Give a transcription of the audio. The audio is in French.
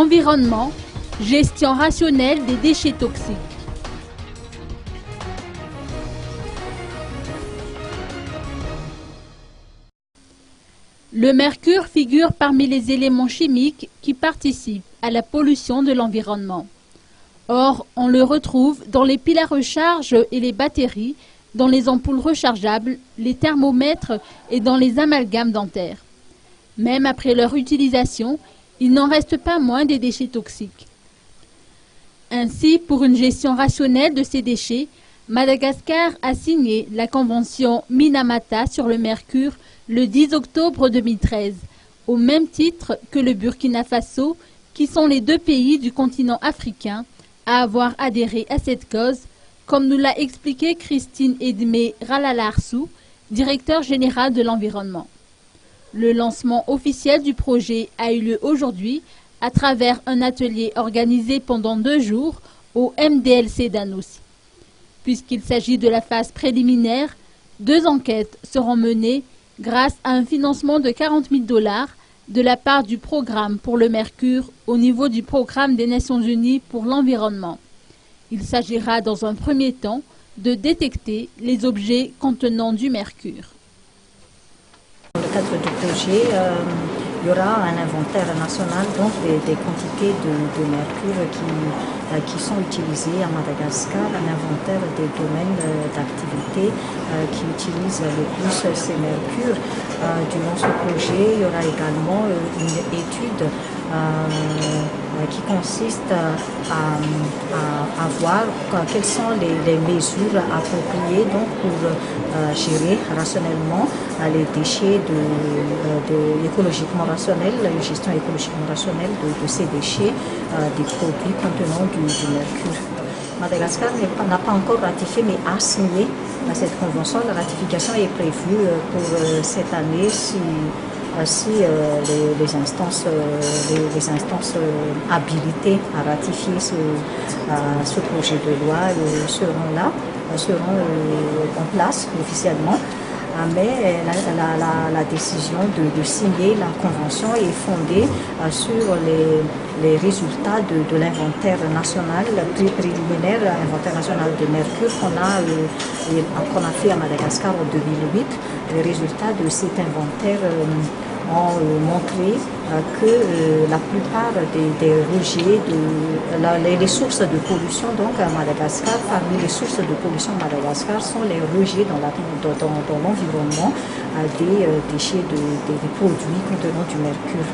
Environnement, gestion rationnelle des déchets toxiques. Le mercure figure parmi les éléments chimiques qui participent à la pollution de l'environnement. Or, on le retrouve dans les piles à recharge et les batteries, dans les ampoules rechargeables, les thermomètres et dans les amalgames dentaires. Même après leur utilisation, il n'en reste pas moins des déchets toxiques. Ainsi, pour une gestion rationnelle de ces déchets, Madagascar a signé la convention Minamata sur le mercure le 10 octobre 2013, au même titre que le Burkina Faso, qui sont les deux pays du continent africain à avoir adhéré à cette cause, comme nous l'a expliqué Christine Edmé Ralalarsou, directeur général de l'environnement. Le lancement officiel du projet a eu lieu aujourd'hui à travers un atelier organisé pendant 2 jours au MDLC d'Anoussi. Puisqu'il s'agit de la phase préliminaire, 2 enquêtes seront menées grâce à un financement de 40 000 $ de la part du programme pour le mercure au niveau du programme des Nations Unies pour l'environnement. Il s'agira dans un premier temps de détecter les objets contenant du mercure. Dans le cadre du projet, il y aura un inventaire national donc des quantités de mercure qui sont utilisées à Madagascar, un inventaire des domaines d'activité qui utilisent le plus ces mercures. Durant ce projet, il y aura également une étude qui consiste à voir quelles sont les mesures appropriées donc, pour gérer rationnellement les déchets écologiquement rationnels, une gestion écologiquement rationnelle de ces déchets, des produits contenant du mercure. Madagascar n'a pas encore ratifié mais a signé cette convention. La ratification est prévue pour cette année si les instances habilitées à ratifier ce projet de loi seront en place officiellement. Mais la décision de signer la convention est fondée sur les résultats de l'inventaire national préliminaire, l'inventaire national de mercure qu'on a fait à Madagascar en 2008. Les résultats de cet inventaire ont montré que la plupart des rejets, les sources de pollution donc à Madagascar, parmi les sources de pollution à Madagascar sont les rejets dans l'environnement des déchets des produits contenant du mercure.